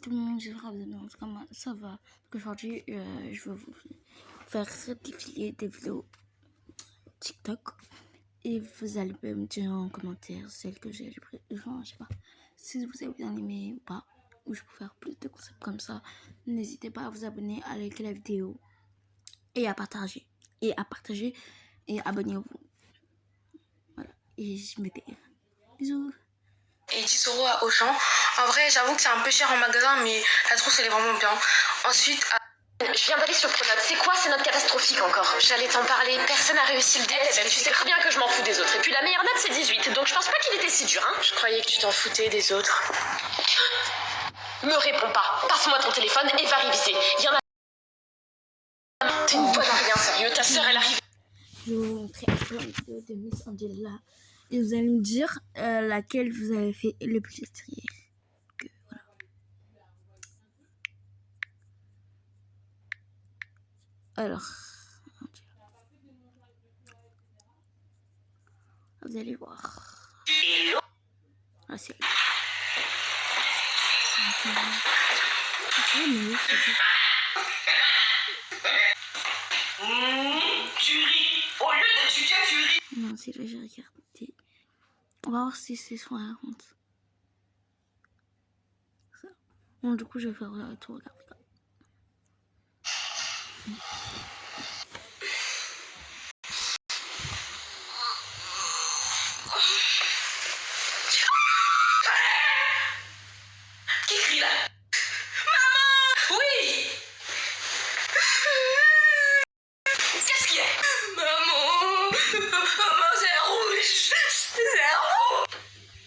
tout le monde, j'espère que vous allez bien. En tout cas, moi, ça va. Donc aujourd'hui, je vais vous faire défiler des vidéos TikTok. Et vous allez me dire en commentaire celles que j'ai pris. Genre, je sais pas si vous avez bien aimé ou pas. Ou je peux faire plus de concepts comme ça. N'hésitez pas à vous abonner, à liker la vidéo. Et à partager. Et abonnez-vous. Voilà. Et je me dis bisous. Et 10 € à Auchan. En vrai, j'avoue que c'est un peu cher en magasin, mais la trousse elle est vraiment bien. Ensuite, je viens d'aller sur Pronote. C'est quoi ces notes catastrophiques encore? J'allais t'en parler. Personne n'a réussi le DS. Tu sais très bien que je m'en fous des autres. Et puis la meilleure note c'est 18. Donc je pense pas qu'il était si dur, hein. je croyais que tu t'en foutais des autres. Me réponds pas. Passe-moi ton téléphone et va réviser. Il y en a. T'es une bonne à rien, sérieux. Ta sœur elle arrive. Je vais vous montrer un peu une vidéo de Miss Angela. Et vous allez me dire laquelle vous avez fait le plus rire. Voilà. Alors, vous allez voir. Ah, c'est Tu ris. Au lieu de tuer, tu ris. Non, c'est là, j'ai regardé. On va voir si c'est sur la honte. Ça. Bon, du coup, je vais faire tout regarder. Qui crie là? Maman! Oui! Qu'est-ce qu'il y a? Maman! Maman, c'est rouge! C'est rouge!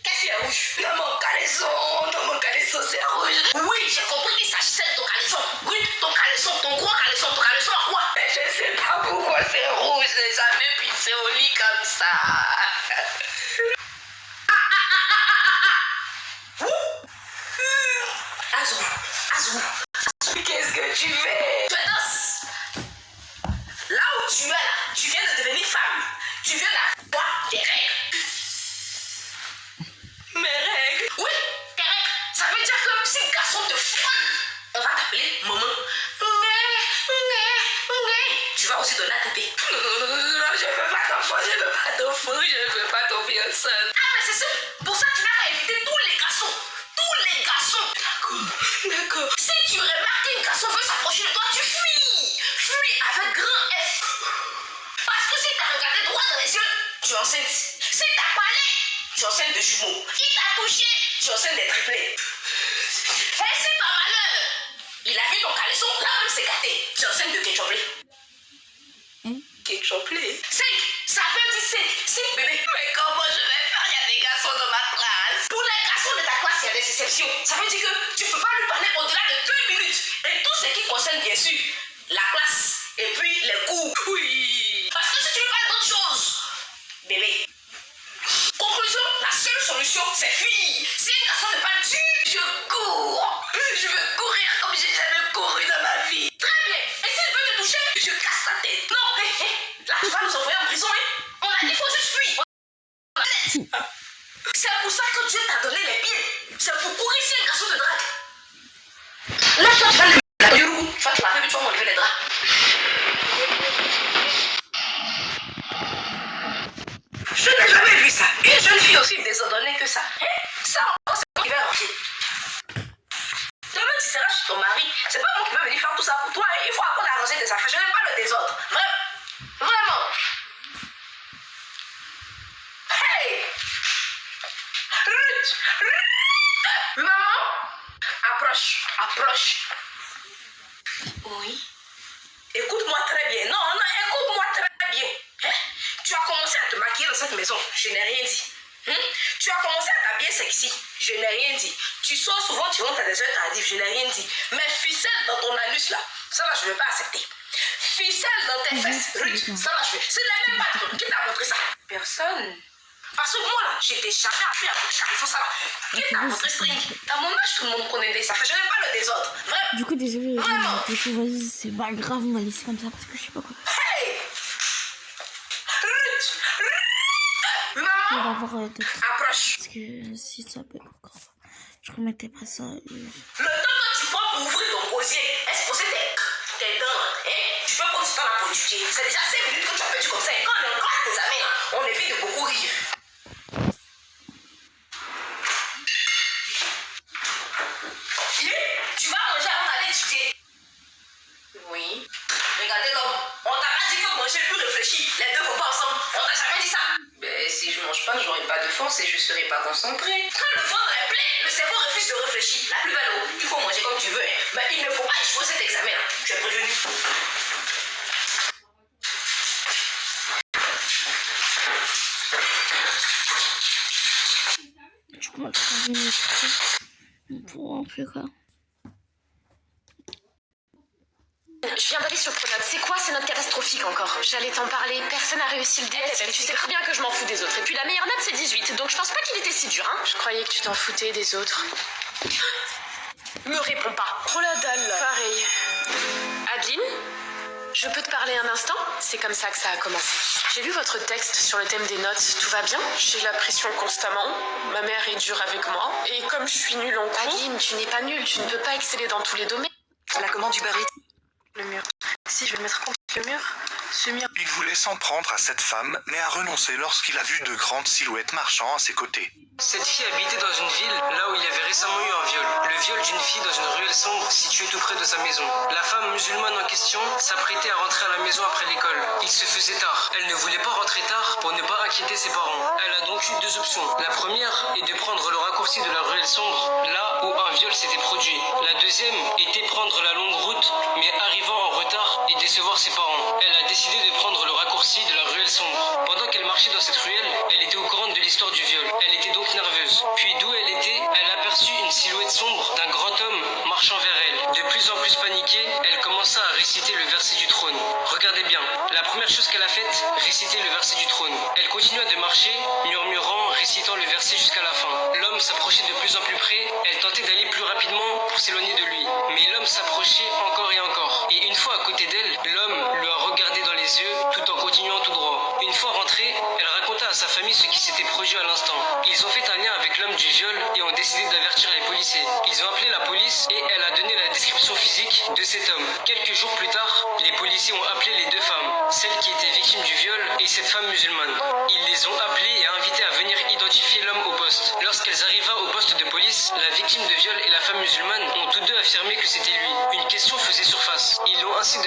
Qu'est-ce qui est rouge? Dans mon caleçon, c'est rouge! Oui, j'ai compris qu'il s'agissait de ton caleçon! Oui, ton caleçon, ton gros caleçon, ton caleçon à quoi? Mais je sais pas pourquoi c'est rouge, j'ai jamais pissé au lit comme ça! Azou, qu'est-ce que tu fais? Tu danses. Là où tu es là, tu viens de devenir femme. Tu viens d'avoir tes règles. Mes règles? Oui, tes règles. Ça veut dire que si le garçon te frôle, on va t'appeler maman. Tu vas aussi donner à ta bébé. Non, je veux pas d'enfant, je veux pas tomber enceinte. Ah, mais c'est ça. Pour ça, tu n'as qu'à éviter tous les garçons. D'accord. Si tu remarques qu'un garçon veut s'approcher de toi, tu fuis. Fuis avec grand F. Parce que si t'as regardé droit dans les yeux, tu es enceinte. Si t'as parlé, tu es enceinte de jumeaux. Si t'as touché, tu es enceinte des triplés. Et si par malheur, il a vu ton caleçon, là même c'est gâté. Tu es enceinte de ketchuplé. Ketchuplé? 5, ça veut dire 5 bébé. Mais comment je vais faire? Il y a des garçons dans ma classe. Pour les garçons de ta classe, il y a des exceptions. Ça veut dire que tu ne peux pas lui parler au-delà de 2 minutes. Et tout ce qui concerne bien sûr la classe et puis les cours. Oui. Parce que si tu lui parles d'autre chose, bébé. Conclusion, la seule solution, c'est fuir. Si un garçon te parle dessus, je cours. Je veux courir comme j'ai jamais couru dans ma vie. Très bien. Et s'il veut te toucher, je casse sa tête. Non, là, tu vas nous envoyer en prison, hein. On a dit, il faut juste fuir. C'est pour ça que Dieu t'a donné les pieds. C'est pour courir si un garçon te drague. Là, toi, tu vas lever la bureau. Tu vas te laver, puis tu vas m'enlever les draps. Je n'ai jamais vu ça. Une jeune fille aussi désordonnée que ça. Ça encore, c'est moi qui vais ranger. Demain, tu seras chez ton mari. C'est pas moi qui vais venir faire tout ça pour toi. Il faut apprendre à ranger tes affaires. Je n'aime pas le désordre. Vraiment. Hey! Ruth! Maman! Approche. Oui. Écoute-moi très bien. Non, écoute-moi très bien. Tu as commencé à te maquiller dans cette maison. Je n'ai rien dit. Tu as commencé à t'habiller sexy. Je n'ai rien dit. Tu sors souvent, tu rentres à des heures tardives. Je n'ai rien dit. Mais ficelle dans ton anus là, ça là, je ne vais pas accepter. Ficelle dans tes fesses, Ruth, ça là, je vais. C'est la même patron. Qui t'a montré ça? Personne. Parce que moi là, j'étais jamais appris à faire ça là. Qui t'a montré string? À mon âge, tout le monde connaît ça. Je n'aime pas le désordre. Vraiment. Du coup, désolé. Vraiment. Du coup, vas-y, c'est pas grave, on va laisser comme ça parce que je sais pas quoi. Hey! Ruth! On Maman! va voir Approche. parce que si ça peut être grave, je remettais pas ça. Le temps que gosier, exposer tes dents, hein? Tu peux prendre du temps là pour étudier. C'est déjà 5 minutes que tu as perdu comme ça. Et quand on est encore à l'examen là, on évite de beaucoup rire. Tu vas manger avant d'aller étudier. Oui. Regardez l'homme. On t'a pas dit que manger plus réfléchi. Les deux vont pas ensemble. On t'a jamais dit ça. Ben, si je mange pas, j'aurai pas de force et je serai pas concentré. Quand le ventre est plein, le cerveau refuse de réfléchir. La plus belle eau, il faut manger comme tu veux. Hein. Mais il ne faut pas échouer cet examen là. Tu es prévenu. Je crois que ça vient de pour en plus quoi. Je viens d'aller sur Pronote. C'est quoi ces notes catastrophiques encore? J'allais t'en parler. Personne n'a réussi le DSL. Tu sais très bien que je m'en fous des autres. Et puis la meilleure note c'est 18. Donc je pense pas qu'il était si dur, hein. Je croyais que tu t'en foutais des autres. Me réponds pas. Oh la dalle. Pareil. Adeline? Je peux te parler un instant? C'est comme ça que ça a commencé. J'ai lu votre texte sur le thème des notes. Tout va bien? J'ai la pression constamment. Ma mère est dure avec moi. Et comme je suis nulle en cours... Adeline, tu n'es pas nulle. Tu ne peux pas exceller dans tous les domaines. La commande du baril. Le mur. Si, je vais le mettre contre le mur. Ce mur... Il voulait s'en prendre à cette femme, mais a renoncé lorsqu'il a vu de grandes silhouettes marchant à ses côtés. Cette fille habitait dans une ville, là où il y avait récemment eu un viol. Le viol d'une fille dans une ruelle sombre située tout près de sa maison. La femme musulmane en question s'apprêtait à rentrer à la maison après l'école. Il se faisait tard. Elle ne voulait pas rentrer tard pour ne pas inquiéter ses parents. Elle a donc eu deux options. La première est de prendre le raccourci de la ruelle sombre, là où un viol s'était produit. La deuxième était prendre la longue route, mais arrivant en retard et décevoir ses parents. Elle a décidé de prendre le raccourci de la ruelle sombre. Pendant qu'elle marchait dans cette ruelle, elle était au courant de l'histoire du viol. Elle était donc nerveuse. Puis d'où elle était, elle aperçut une silhouette sombre d'un grand homme marchant vers elle. De plus en plus paniquée, elle commença à réciter le verset du trône. Regardez bien, la première chose qu'elle a faite, réciter le verset du trône. Elle continua de marcher, murmurant, récitant le verset jusqu'à la fin. L'homme s'approchait de plus en plus près, elle tentait d'aller plus rapidement pour s'éloigner de lui. Mais l'homme s'approchait encore et encore. Et une fois à côté d'elle, l'homme lui a regardé dans les yeux tout en continuant tout droit. Une fois rentrée, elle raconta à sa famille ce qui s'était produit à l'instant. Ils ont fait un lien avec l'homme du viol et ont décidé d'avertir les policiers. Ils ont appelé la police et elle a donné la description physique de cet homme. Quelques jours plus tard, les policiers ont appelé les deux femmes, celle qui était victime du viol et cette femme musulmane. Ils les ont appelées et invitées à venir identifier l'homme au poste. Lorsqu'elles arrivaient au poste de police, la victime de viol et la femme musulmane ont tous deux affirmé que c'était lui. Une question faisait surface. Ils l'ont ainsi